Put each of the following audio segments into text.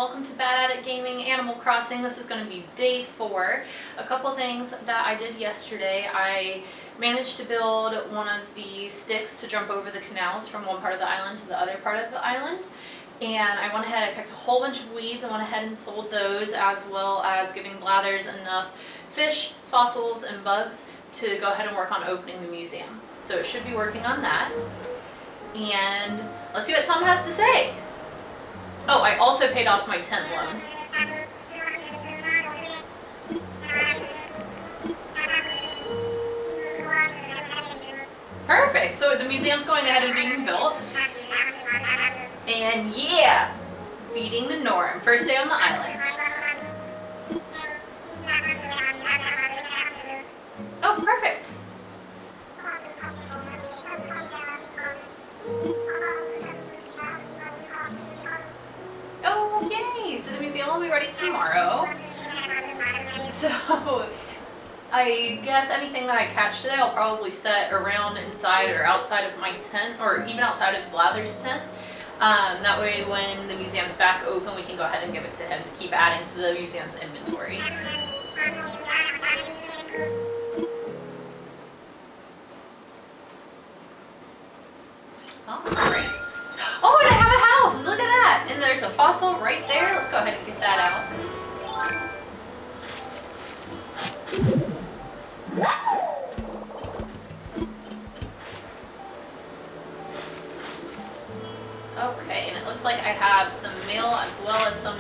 welcome to Bad at It Gaming Animal Crossing. This is going to be day 4. A couple things that I did yesterday. I managed to build one of the sticks to jump over the canals from one part of the island to the other part of the island. And I went ahead, I picked a whole bunch of weeds and went ahead and sold those, as well as giving Blathers enough fish, fossils, and bugs to go ahead and work on opening the museum. So it should be working on that. And let's see what Tom has to say. Oh, I also paid off my tent loan. Perfect, so the museum's going ahead and being built. And yeah, beating the norm. First day on the island. Oh, perfect. Oh, yay! So the museum will be ready tomorrow. So I guess anything that I catch today I'll probably set around inside or outside of my tent, or even outside of Blather's tent. That way when the museum's back open, we can go ahead and give it to him to keep adding to the museum's inventory. Alright. Oh, and I have a house! Look at that! And there's a fossil right there. Let's go ahead and get that out. Okay, and it looks like I have some mail as well as some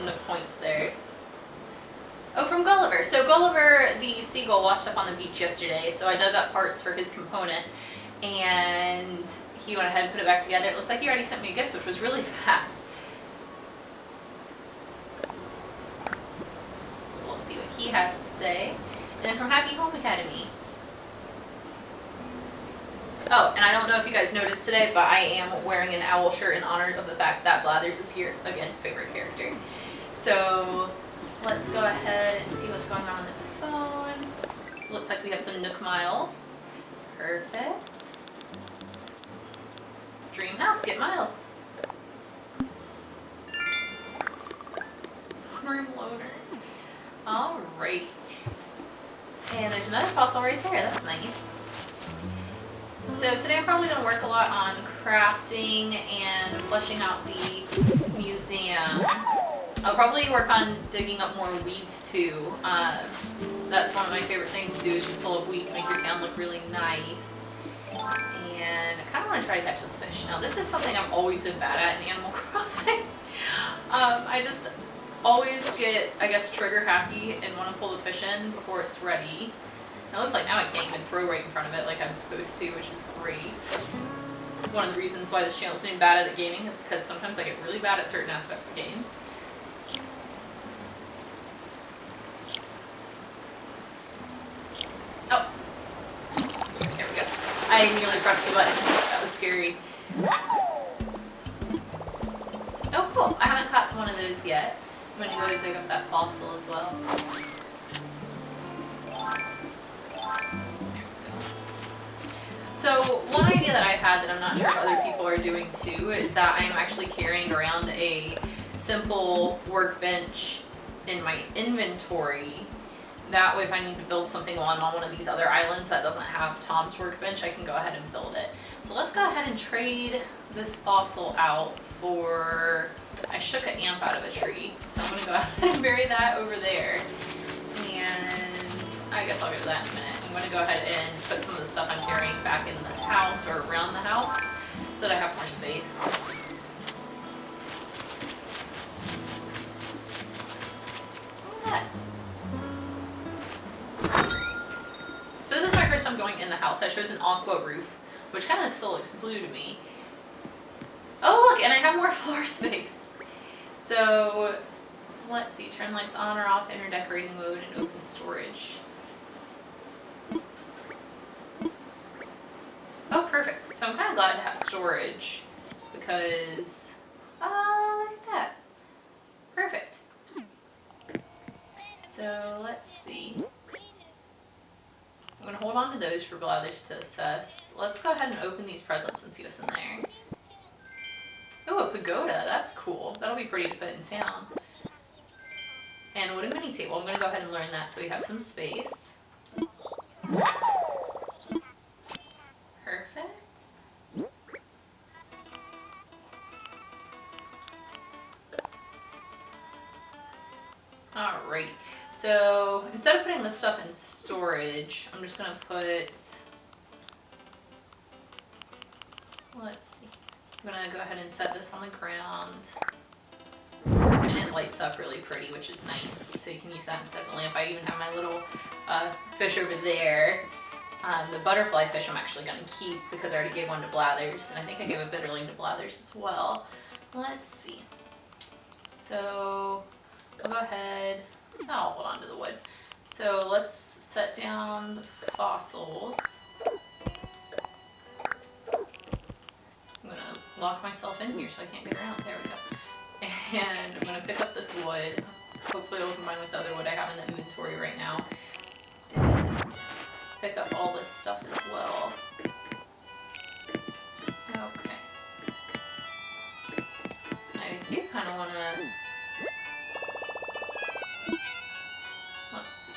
Nook points there. Oh, from Gulliver. So Gulliver the seagull washed up on the beach yesterday, so I dug up parts for his component, and he went ahead and put it back together. It looks like he already sent me a gift, which was really fast. We'll see what he has to say. And then from Happy Home Academy. Oh, and I don't know if you guys noticed today, but I am wearing an owl shirt in honor of the fact that Blathers is here. Again, favorite character. So let's go ahead and see what's going on with the phone. Looks like we have some Nook Miles. Perfect. Dream house, get miles. Room loader. Alright. And there's another fossil right there, that's nice. So today I'm probably going to work a lot on crafting and fleshing out the museum. I'll probably work on digging up more weeds too. That's one of my favorite things to do, is just pull up weeds, make your town look really nice. And I kind of want to try to catch this fish. Now this is something I've always been bad at in Animal Crossing. I just always get, I guess, trigger happy and want to pull the fish in before it's ready. It looks like now I can't even throw right in front of it like I'm supposed to, which is great. One of the reasons why this channel is named Bad at It Gaming is because sometimes I get really bad at certain aspects of games. Oh. There we go. I nearly pressed the button. That was scary. Oh, cool. I haven't caught one of those yet. I'm going to go dig up that fossil as well. So one idea that I've had that I'm not sure if other people are doing too is that I am actually carrying around a simple workbench in my inventory. That way if I need to build something while I'm on one of these other islands that doesn't have Tom's workbench, I can go ahead and build it. So let's go ahead and trade this fossil out for, I shook an ant out of a tree. So I'm going to go ahead and bury that over there. And I guess I'll get to that in a minute. I'm going to go ahead and put some of the stuff I'm carrying back in the house or around the house so that I have more space. Look at that. So this is my first time going in the house. I chose an aqua roof, which kind of still looks blue to me. Oh look, and I have more floor space. So let's see, turn lights on or off, enter decorating mode, and open storage. Oh, perfect. So I'm kind of glad to have storage because, look at that. Perfect. So let's see. I'm going to hold on to those for Blathers to assess. Let's go ahead and open these presents and see what's in there. Oh, a pagoda. That's cool. That'll be pretty to put in town. And a wooden mini table. I'm gonna go ahead and learn that so we have some space. Perfect. Alright, so instead of putting this stuff in storage, I'm just gonna put, let's see, I'm gonna go ahead and set this on the ground. And it lights up really pretty, which is nice. So you can use that instead of a lamp. I even have my little fish over there. The butterfly fish I'm actually going to keep because I already gave one to Blathers. And I think I gave a bitterling to Blathers as well. Let's see. So we'll go ahead. I'll hold on to the wood. So let's set down the fossils. I'm going to lock myself in here so I can't get around. There we go. And I'm going to pick up this wood. Hopefully it'll combine with the other wood I have in the inventory right now. And pick up all this stuff as well. Okay. I do kind of want to... Let's see.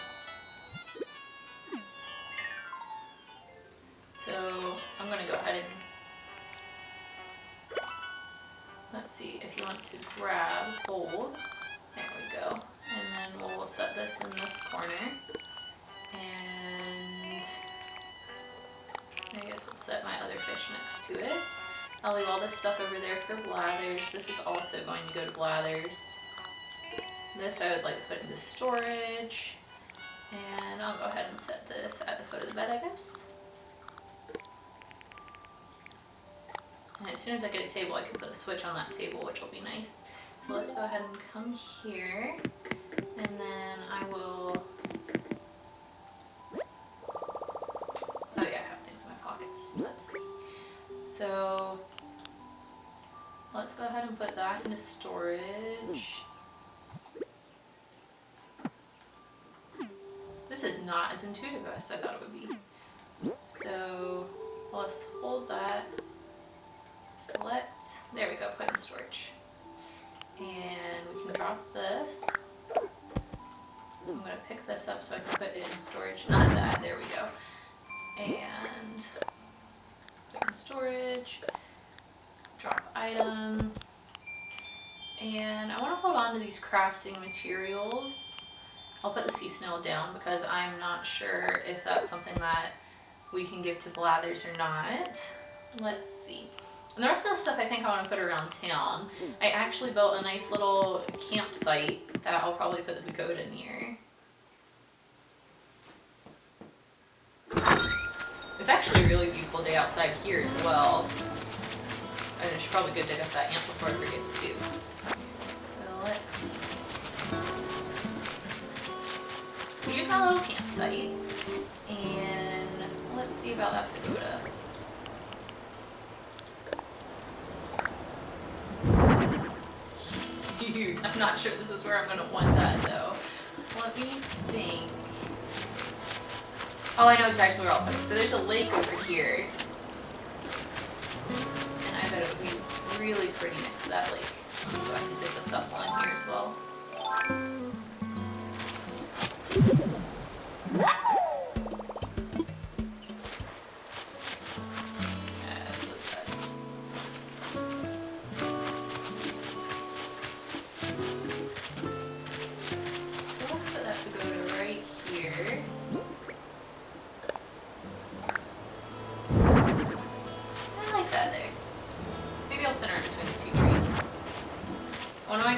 So I'm going to go ahead and... Let's see, if you want to grab, hold, there we go, and then we'll set this in this corner, and I guess we'll set my other fish next to it. I'll leave all this stuff over there for Blathers. This is also going to go to Blathers. This I would like to put into storage, and I'll go ahead and set this at the foot of the bed, I guess. And as soon as I get a table, I can put a switch on that table, which will be nice. So let's go ahead and come here, and then I will... Oh yeah, I have things in my pockets. Let's see. So let's go ahead and put that into storage. This is not as intuitive as I thought it would be. So let's hold that. Select, there we go, put in storage. And we can drop this. I'm going to pick this up so I can put it in storage. Not that, there we go. And put in storage, drop item. And I want to hold on to these crafting materials. I'll put the sea snail down because I'm not sure if that's something that we can give to Blathers or not. Let's see. And the rest of the stuff I think I want to put around town. I actually built a nice little campsite that I'll probably put the pagoda near. It's actually a really beautiful day outside here as well. I should probably go dig up that ant before I forget too. So let's see. So here's my little campsite. And let's see about that pagoda. I'm not sure this is where I'm going to want that though. Let me think. Oh, I know exactly where I'll put it. So there's a lake over here. And I bet it would be really pretty next to that lake. So I can dip the stuff on here as well.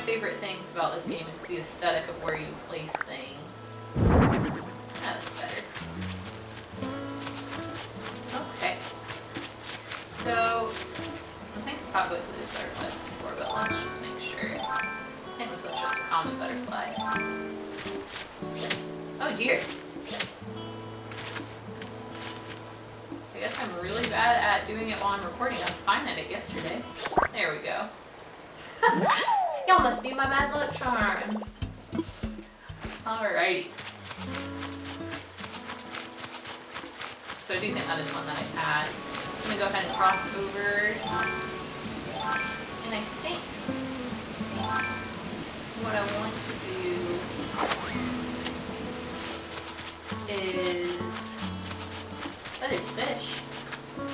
Favorite things about this game is the aesthetic of where you place things. That's better. Okay. So, I think I've caught both of these butterflies before, but let's just make sure. I think this one's just a common butterfly. Oh dear. I guess I'm really bad at doing it while I'm recording. I was fine at it yesterday. There we go. Y'all must be my bad luck charm. Alrighty. So I do think that is one that I had. I'm gonna go ahead and cross over. And I think what I want to do is, that is fish. You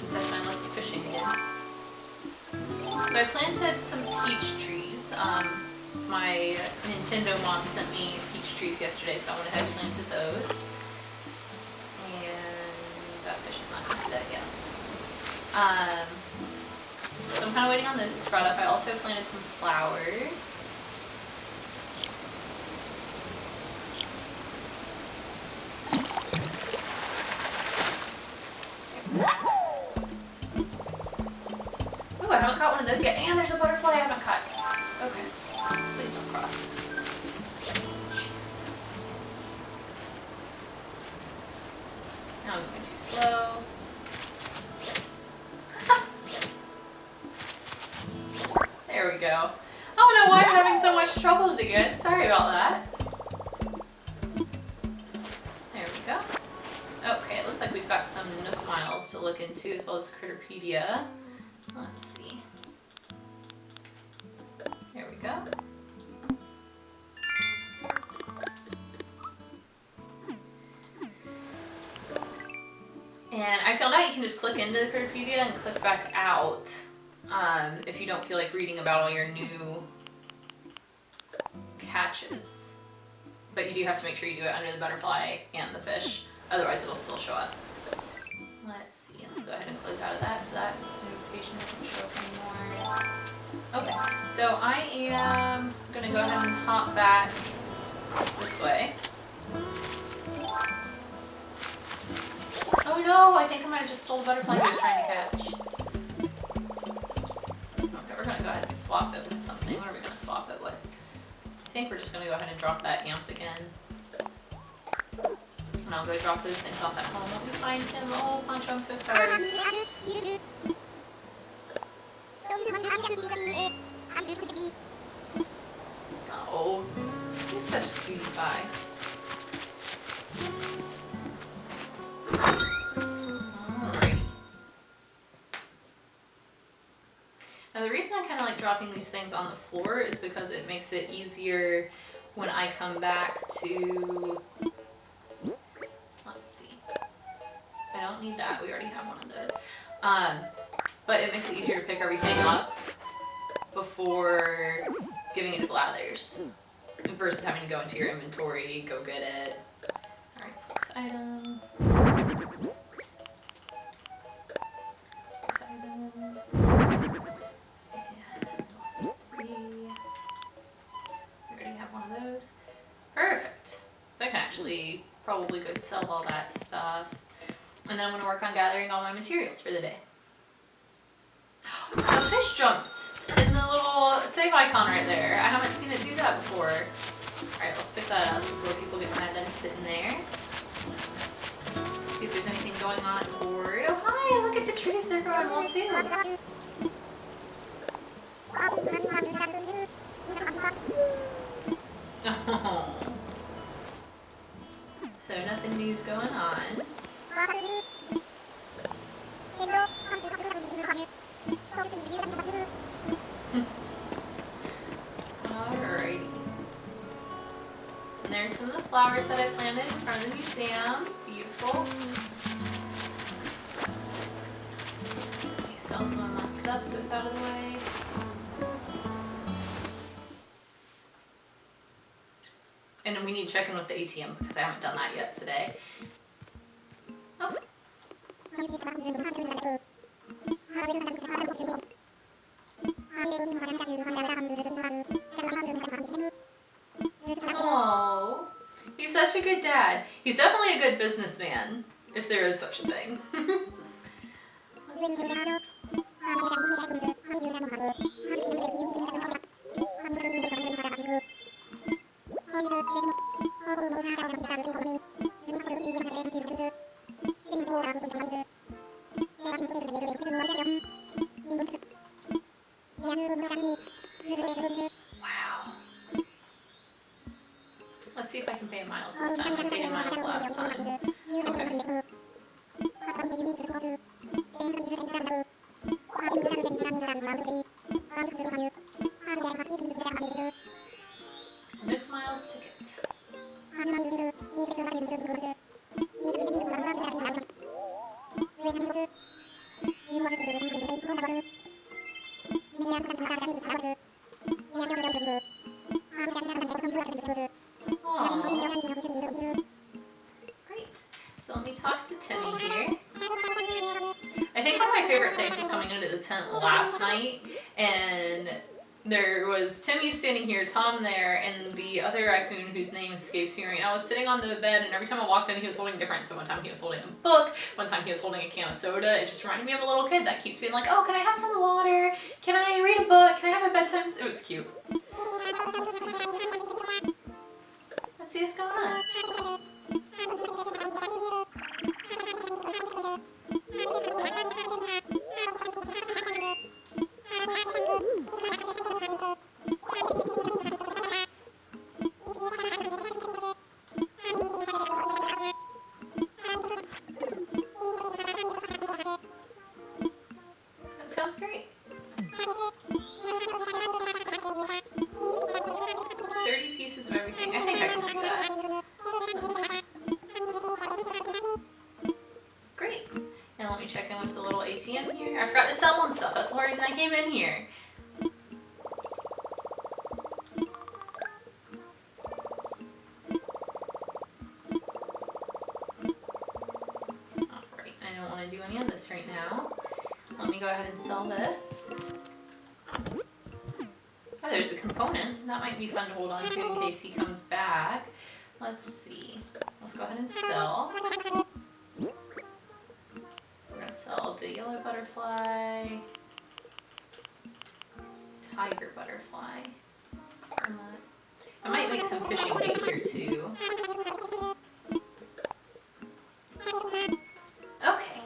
can test my luck with fishing again. So I planted some peach trees. My Nintendo mom sent me peach trees yesterday, so I went ahead and planted those. And that fish is not going to see that again. So I'm kind of waiting on those to sprout up. I also planted some flowers. Ooh, I haven't caught one of those yet. And there's a butterfly I haven't caught. Okay. Please don't cross. Jesus. Now I'm going too slow. There we go. I don't know why I'm having so much trouble today, guys. Sorry about that. There we go. Okay, it looks like we've got some Nook Miles to look into as well as Critterpedia. Let's see. Here we go. And I found out you can just click into the Critterpedia and click back out if you don't feel like reading about all your new catches. But you do have to make sure you do it under the butterfly and the fish, otherwise it'll still show up. Let's see, let's go ahead and close out of that so that notification doesn't show up anymore. Okay, so I am gonna go ahead and hop back this way. Oh no, I think I might have just stole the butterfly I was trying to catch. Okay, we're gonna go ahead and swap it with something. What are we gonna swap it with? I think we're just gonna go ahead and drop that amp again. And I'll go drop those things off at home. Let me find him. Oh, Poncho, I'm so sorry. Oh, he's such a sweetie pie. Alrighty. Now the reason I kind of like dropping these things on the floor is because it makes it easier when I come back to, let's see, I don't need that, we already have one of those. But it makes it easier to pick everything up before giving it to Blathers versus having to go into your inventory, go get it. Alright, flex item. Flex item. And those three. We already have one of those. Perfect. So I can actually probably go sell all that stuff. And then I'm going to work on gathering all my materials for the day. A fish jumped in the little save icon right there. I haven't seen it do that before. Alright, let's pick that up before people get mad that it's sitting there. Let's see if there's anything going on board. Oh hi, look at the trees, they're growing well too. Oh. So nothing new's going on. Alrighty. And there's some of the flowers that I planted in front of the museum. Beautiful. Let me sell some of my stuff so it's out of the way. And we need to check in with the ATM because I haven't done that yet today. Oh. Oh, he's such a good dad. He's definitely a good businessman, if there is such a thing. Wow. Let's see if I can pay Miles this time. I paid Miles last time. Okay. talk to Timmy here. I think one of my favorite things was coming into the tent last night, and there was Timmy standing here, Tom there, and the other raccoon whose name escapes me right now was sitting on the bed, and every time I walked in he was holding different. So one time he was holding a book, one time he was holding a can of soda. It just reminded me of a little kid that keeps being like, oh, can I have some water? Can I read a book? Can I have a bedtime? It was cute. Let's see what's going on. That sounds great. 30 pieces of everything. I think I can do that. Great. And let me check in with the little ATM here. I forgot to sell them stuff. That's the whole reason I came in here. Alright, I don't want to do any of this right now. Let me go ahead and sell this. Oh, there's a component. That might be fun to hold on to in case he comes back. Let's see. Let's go ahead and sell. We're going to sell the yellow butterfly, tiger butterfly. I might make some fishing bait here too. Okay,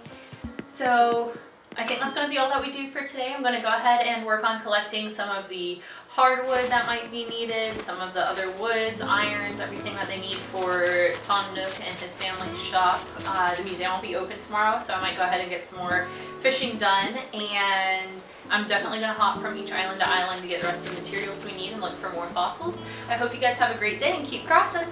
so I think that's going to be all that we do for today. I'm going to go ahead and work on collecting some of the hardwood that might be needed, some of the other woods, irons, everything that they need for Tom Nook and his family shop. The museum will be open tomorrow, so I might go ahead and get some more fishing done, and I'm definitely going to hop from each island to island to get the rest of the materials we need and look for more fossils. I hope you guys have a great day and keep crossing!